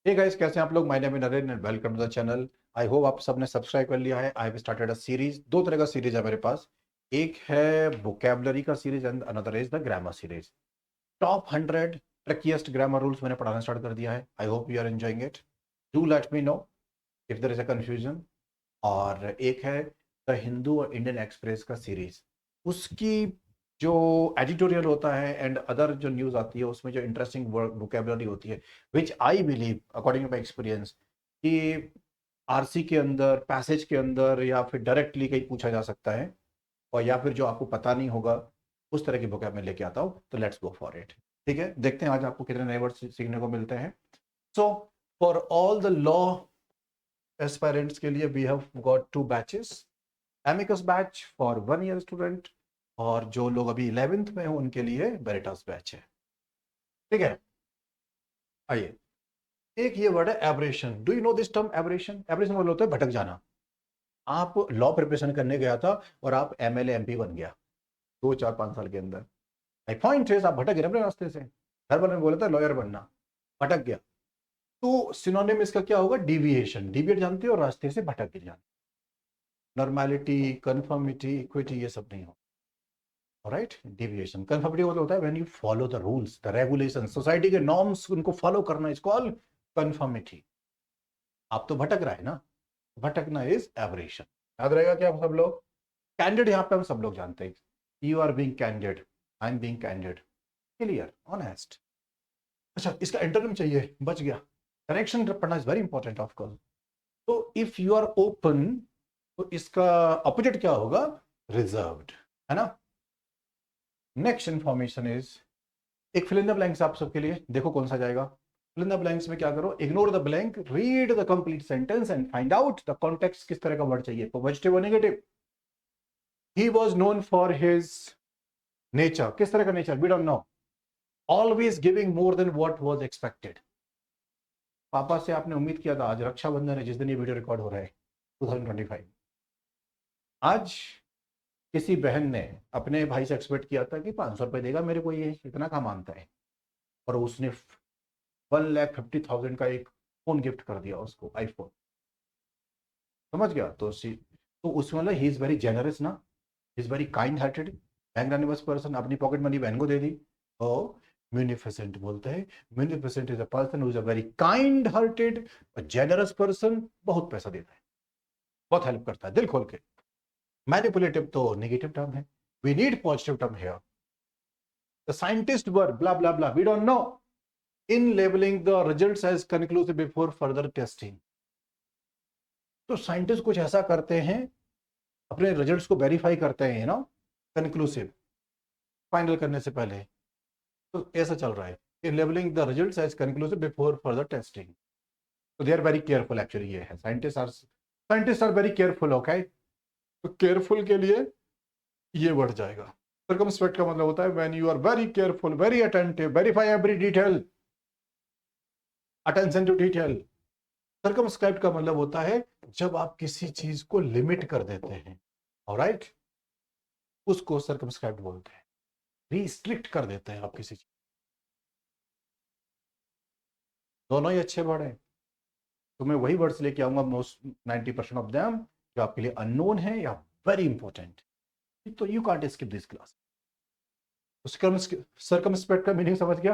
Hey guys, कैसे हैं आप लोग। My name is Naren and welcome to the channel. I hope आप सबने सब्सक्राइब कर लिया है। I have started a series. दो तरह का सीरीज है मेरे पास। एक है वोकैबुलरी का series and another is the grammar series. Top 100 trickiest grammar rules मैंने पढ़ाना स्टार्ट कर दिया है। I hope you are enjoying it. Do let me know if there is a confusion. और एक है द हिंदू और इंडियन एक्सप्रेस का सीरीज। उसकी जो एडिटोरियल होता है एंड अदर जो न्यूज़ आती है उसमें जो इंटरेस्टिंग वोकेबुलरी होती है, which I believe according to my experience, कि आरसी के अंदर, पैसेज के अंदर या फिर डायरेक्टली कहीं पूछा जा सकता है, और या फिर जो आपको पता नहीं होगा उस तरह की वोकैब मैं लेके आता हूँ। तो लेट्स गो फॉर इट। ठीक है, देखते हैं आज आपको कितने नए वर्ड सीखने को मिलते हैं। So for all the law aspirants के लिए we have got two batches. Amicus batch for 1 year student, और जो लोग अभी 11th में हैं उनके लिए वेरिटास बैच है। ठीक है, आइए। एक ये वर्ड है abrasion. Do you know this term abrasion? Abrasion मतलब होता है भटक जाना। आप लॉ प्रिपरेशन करने गया था और आप एमएलए एमपी बन गया 2 4 5 साल के अंदर। पॉइंट है, आप भटक गए अपने रास्ते से। घर वाले ने बोला था लॉयर बनना, भटक गया। तो सिनोनिम इसका क्या होगा? डिविएशन। डिविएट जानते हो? रास्ते से भटक गिर जाना। नॉर्मेलिटी, कन्फर्मिटी, इक्विटी, ये सब नहीं हो। Right, deviation. कंफर्मिटी मतलब होता है when you follow the rules, the regulation, society के नॉर्म्स, उनको फॉलो करना इज कॉल्ड कंफर्मिटी। आप तो भटक रहा है ना, भटकना इज एवरेशन। याद रहेगा क्या आप सब लोग? कैंडिड यहाँ पे हम सब लोग जानते हैं। You are being candid, I am being candid, clear, honest. अच्छा, इसका इंटरव्यू चाहिए, बच गया। करेक्शन पढ़ना is very important of course. तो इफ यू आर ओपन, तो इसका अपोजिट क्या होगा? रिजर्व्ड, है ना। नेक्स्ट इंफॉर्मेशन इज एक फिल इन द ब्लैंक्स आप सबके लिए। देखो कौन सा जाएगा। फिल इन द ब्लैंक्स में क्या करो? Ignore the blank, read the complete sentence and find out the context. किस तरह का वर्ड चाहिए, पॉजिटिव और negative. He was known for his nature. किस तरह का nature? We don't know. Always giving more than what was expected. पापा से आपने उम्मीद किया था, आज रक्षाबंधन है जिस दिन ये वीडियो रिकॉर्ड हो रहा है, 2025। आज किसी बहन ने अपने भाई से एक्सपेक्ट किया था कि 500 रुपए देगा मेरे को, ये इतना कहाँ मानता है, और उसने 1,50,000 का एक फोन गिफ्ट कर दिया उसको, आईफोन। समझ गया? तो उसमें मतलब ही इज वेरी जेनरस ना, he is very kind hearted, magnanimous person. अपनी पॉकेट मनी बहन को दे दी। ओ, म्यूनिफिसेंट बोलते हैं। Munificent is a person who is a very kind hearted, generous person. बहुत पैसा देता है, बहुत हेल्प करता है दिल खोल के। मैनिपुलेटिव तो नेगेटिव टर्म है। We need positive term here. The scientist were blah blah blah, we don't know, in labeling the results as conclusive before further testing। तो साइंटिस्ट कुछ ऐसा करते हैं, अपने रिजल्ट्स को वेरीफाई करते हैं ना, कंक्लूसिव, फाइनल करने से पहले। तो ऐसा चल रहा है, in labelling the results as conclusive before further testing. तो they are very careful, actually ये है, scientist are very careful. Okay, तो केयरफुल के लिए ये वर्ड जाएगा। सर्कमस्पेक्ट का मतलब होता है when you are very careful, very attentive, verify every detail, attention to detail. Circumscribe का मतलब होता है जब आप किसी चीज को लिमिट कर देते हैं, ऑलराइट, उसको सर्कमस्क्राइब बोलते हैं। रिस्ट्रिक्ट कर देते हैं आप किसी चीज। दोनों ही अच्छे वर्ड हैं। तो मैं वही वर्ड्स लेके आऊंगा, मोस्ट 90% ऑफ देम जो आपके लिए अननोन है या वेरी इंपॉर्टेंट। तो you can't skip this class. Circumspect का मीनिंग समझ गया?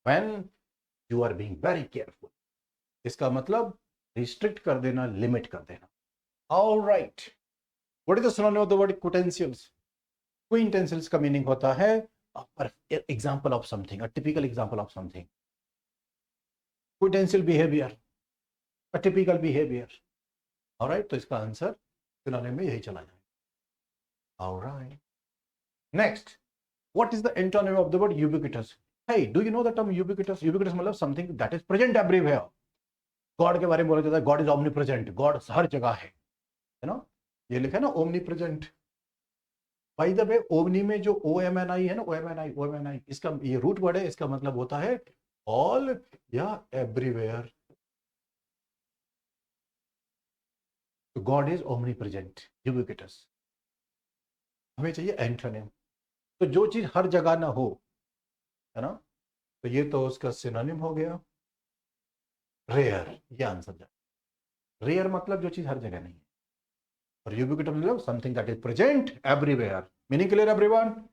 When you are being very careful, इसका मतलब रिस्ट्रिक्ट कर देना, लिमिट कर देना। Alright, what is the synonym of the word quintessentials? Quintessentials का मीनिंग होता है example of something, a typical example of something. Quintessential behaviour, a typical behaviour. Alright, तो इसका आंसर सिनोनिम में यही चला जाएगा। Alright, next, what is the antonym of the word ubiquitous? hey, do you know the term ubiquitous? ubiquitous मतलब something that is present everywhere। God के बारे में बोला जाता है, God is omni present, God हर जगह है ना। ये लिखा है ना, omni present. By the way, omni में जो ओ एम एन आई है ना, ओ एम एन आई, इसका ये रूट वर्ड है, इसका मतलब होता है ऑल या एवरीवेयर। तो God is omni present, ubiquitous. हमें चाहिए एंटोनिम। तो जो चीज हर जगह ना हो, है ना, तो ये तो उसका सिनोनिम हो गया। रेयर, ये आंसर जाए। रेयर मतलब जो चीज हर जगह नहीं है, और यूबिक्विटस मतलब something that is present everywhere. Meaning clear everyone?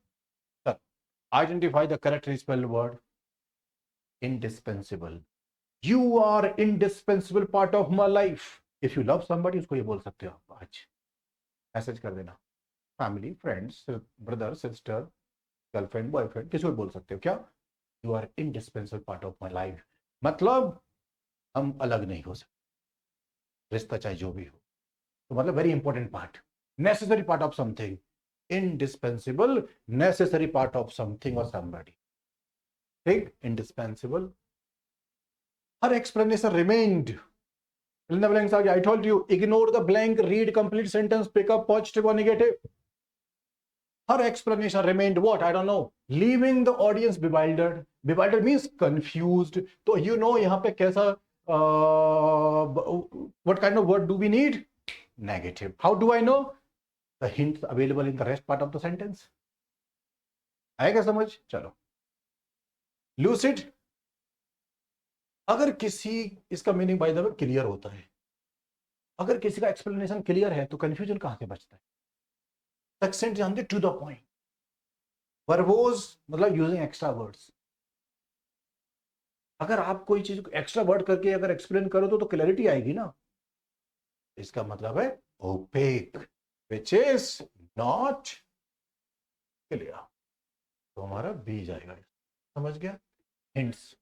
Identify the correctly spelled word indispensable. You are indispensable part of my life. If you love somebody, उसको ये बोल सकते हो आप आज, मैसेज कर देना। Family, friends, brother, sister, girlfriend, boyfriend, किसी को बोल सकते हो क्या? You are indispensable part of my life, मतलब हम अलग नहीं हो सकते, रिश्ता चाहे जो भी हो। तो मतलब very important part, necessary part of something, indispensable necessary part of something और समबडी। ठीक, indispensable. Her explanation remained, fill in the blanks. I told you, ignore the blank, read complete sentence, pick up positive or negative. Her explanation remained what? I don't know. Leaving the audience bewildered. Bewildered means confused. So you know यहाँ पे कैसा what kind of word do we need? Negative. How do I know? The hints available in the rest part of the sentence. आएगा समझ? चलो। Lucid. अगर किसी, इसका meaning bye the way clear होता है, अगर किसी का एक्सप्लेनेशन क्लियर है तो कंफ्यूजन कहां से बचता है? सक्सेंट जानते, टू द पॉइंट। वर्बोज मतलब यूजिंग एक्स्ट्रा वर्ड्स। अगर आप कोई चीज एक्स्ट्रा वर्ड करके अगर एक्सप्लेन करो तो क्लैरिटी आएगी ना। इसका मतलब है opaque, which is not clear. तो हमारा बी जाएगा, समझ गया? Hints,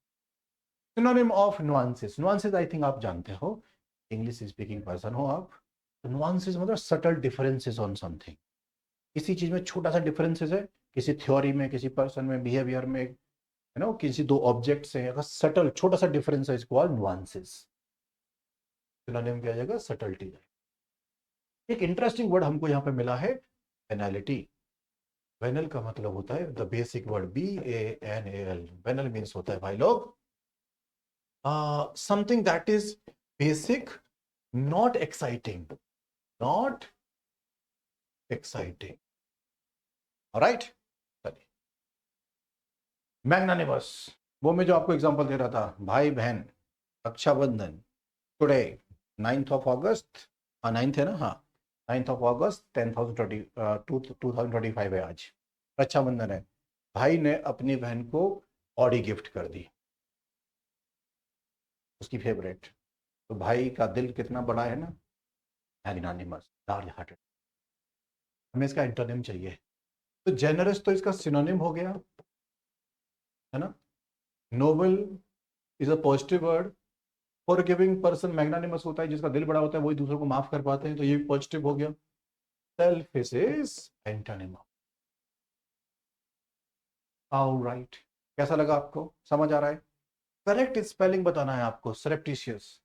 synonym of nuances. Nuances I think आप जानते हो, इंग्लिश स्पीकिंग पर्सन हो आप। नुआंसेस मतलब सटल डिफरेंसेस ऑन समथिंग। किसी चीज में छोटा सा डिफरेंसेस है, किसी थ्योरी में, किसी पर्सन में, बिहेवियर में, है ना, किसी दो ऑब्जेक्ट्स हैं, अगर सटल छोटा सा डिफरेंस है, इसको कॉल्ड नुआंसेस। सिनोनिम क्या जाएगा? सटल्टी। एक इंटरेस्टिंग वर्ड हमको यहाँ पे मिला है, वेनैलिटी। वेनल का मतलब होता है the basic word BANAL। Banal means होता है भाई लोग something that is basic, not exciting, not exciting. Alright, चलिए। मैग्नानिमस, वो मैं जो आपको एग्जांपल दे रहा था, भाई बहन, Rakshabandhan, today 9th of August, हाँ 9th है ना, हाँ 9th of August 2025 है आज, रक्षाबंधन है। भाई ने अपनी बहन को ऑडी गिफ्ट कर दी, उसकी फेवरेट। तो भाई का दिल कितना बड़ा है ना, मैग्नानिमस, लार्ज हार्टेड। हमें इसका इंटरनेम चाहिए। तो जेनरस तो इसका सिनोनिम हो गया, है ना। Noble is a positive word. Forgiving person magnanimous होता है, जिसका दिल बड़ा होता है वही दूसरों को माफ कर पाते हैं, तो ये पॉजिटिव हो गया। Selfish is antonym. ऑलराइट, कैसा लगा आपको? समझ आ रहा है? करेक्ट स्पेलिंग बताना है आपको, सरप्टिशियस।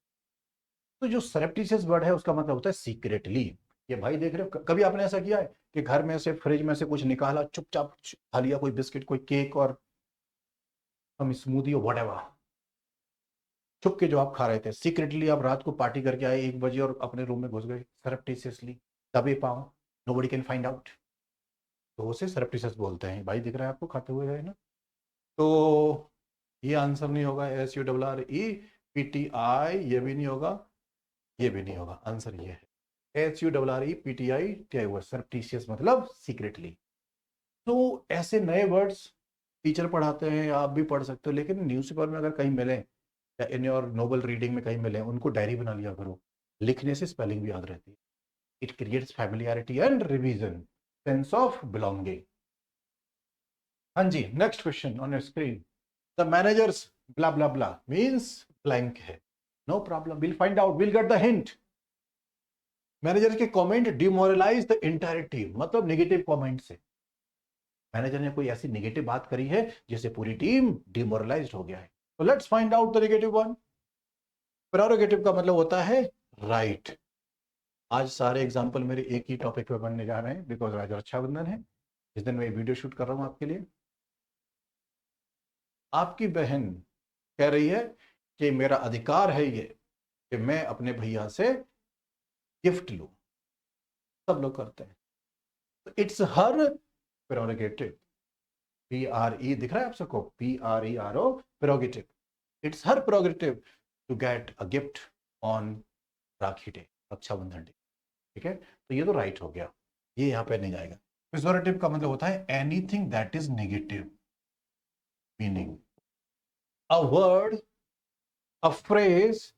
तो जो सरप्टिशियस वर्ड है उसका मतलब होता है सीक्रेटली। ये भाई देख रहे हो, कभी आपने ऐसा किया है कि घर में से, फ्रिज में से कुछ निकाला, चुपचाप खा लिया, कोई बिस्किट, कोई केक और हम स्मूदी और व्हाटएवर, छुप के जो आप खा रहे थे, सीक्रेटली आप रात को पार्टी करके आए 1 बजे और अपने रूम में घुस गए सरप्टिशियसली, दबे पाओ, नोबडी कैन फाइंड आउट, तो उसे सरप्टिशियस बोलते हैं। भाई दिख रहा है आपको खाते हुए, है ना। तो ये आंसर नहीं होगा, SURREPTI, ये भी नहीं होगा, ये भी नहीं होगा। आंसर ये है SURREPTI, सरप्टिशियस मतलब सीक्रेटली। तो ऐसे नए वर्ड्स टीचर पढ़ाते हैं, आप भी पढ़ सकते हो, लेकिन न्यूज़पेपर में अगर कहीं मिले या इन योर नोबल रीडिंग में कहीं मिले, उनको डायरी बना लिया करो, लिखने से स्पेलिंग भी याद रहती है। It creates familiarity and revision, sense of belonging. हाँ जी, next question on your screen. The managers blah blah blah means blank है। No problem, will find out, will get the hint. Manager के comment demoralise the entire team, मतलब negative comment से। Manager ने कोई ऐसी negative बात करी है जिससे पूरी टीम डिमोरलाइज्ड हो गया है। तो let's find out the negative one. Prerogative का मतलब होता है राइट। आज सारे एग्जाम्पल मेरे एक ही टॉपिक पे बनने जा रहे हैं, बिकॉज आज रक्षाबंधन है, इस दिन मैं वीडियो शूट कर रहा हूं आपके लिए। आपकी बहन कह रही है कि मेरा अधिकार है ये कि मैं अपने भैया से गिफ्ट लूं, सब लोग करते हैं, तो इट्स हर प्रेरोगेटिव। PRE दिख रहा है आप सबको, PRERO, prerogative. It's her prerogative to get a gift on Rakhi day, Rakshabandhan day, ठीक है। तो ये तो राइट हो गया, ये यहाँ पे नहीं जाएगा। पेजोरेटिव का मतलब होता है anything that is negative meaning, a word, a phrase,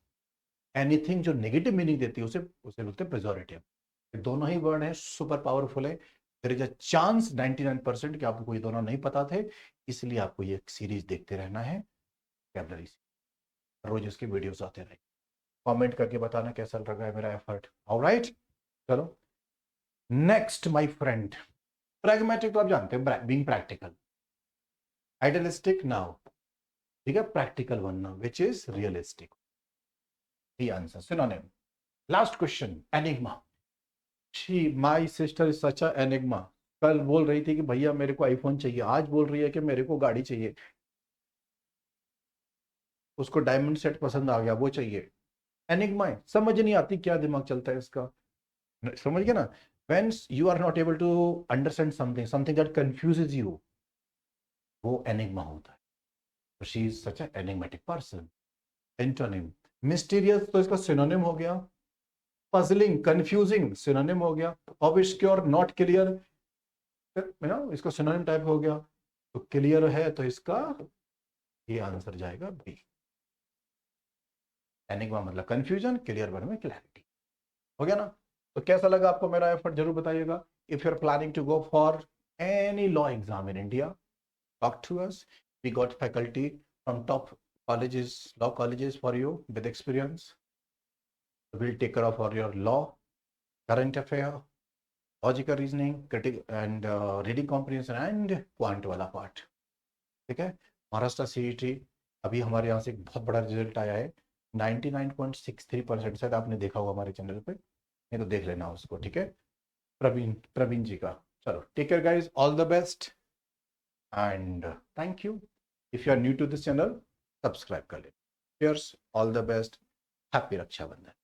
anything जो नेगेटिव मीनिंग देती है उसे उसे बोलते हैं पेजोरेटिव। दोनों ही वर्ड है, सुपर पावरफुल है। देयर इज अ चांस 99% कि आपको ये दोनों नहीं पता थे, इसलिए आपको ये सीरीज देखते रहना है, कैबलरी से रोज इसके वीडियोस आते रहे। कमेंट करके बताना कैसा लग रहा है मेरा एफर्ट। ऑलराइट, चलो नेक्स्ट माय फ्रेंड। प्रैग्मेटिक तो आप जानते हैं, बीइंग प्रैक्टिकल। आइडियलिस्टिक नाउ, ठीक है, प्रैक्टिकल बनना, which is realistic. the answer synonym. Last question, enigma. she my sister is such a enigma. कल बोल रही थी कि भैया मेरे को आईफोन चाहिए, आज बोल रही है कि मेरे को गाड़ी चाहिए, उसको डायमंड सेट पसंद आ गया, वो चाहिए। एनिग्मा है, समझ नहीं आती क्या दिमाग चलता है इसका, समझ गया ना। when you are not able to understand something that confuses you, वो एनिग्मा होता है। she is such a enigmatic person. Antonym, mysterious तो इसका सिनोनिम हो गया, पजलिंग कंफ्यूजिंग सिनोनिम हो गया, ऑब्स्क्योर नॉट क्लियर, ना इसका सिनोनिम टाइप हो गया। तो क्लियर है तो इसका ये आंसर जाएगा बी। एनिग्मा मतलब कंफ्यूजन, क्लियर वर्ड में क्लैरिटी, हो गया ना। तो कैसा लगा आपको मेरा एफर्ट, जरूर बताइएगा। If you are planning to go for any law exam in India, talk to us. We got faculty from top colleges, law colleges for you with experience. We'll take care of all your law, current affair, logical reasoning, critical and reading comprehension and quant वाला part, ठीक है। Maharashtra CET अभी हमारे यहाँ से एक बहुत बड़ा रिजल्ट आया है, 99.63%, शायद आपने देखा होगा हमारे चैनल पे, नहीं तो देख लेना उसको, ठीक है। प्रवीण जी का। चलो take care guys, all the best and thank you. If you are new to this channel, subscribe कर ले। Cheers, all the best, happy Raksha Bandhan.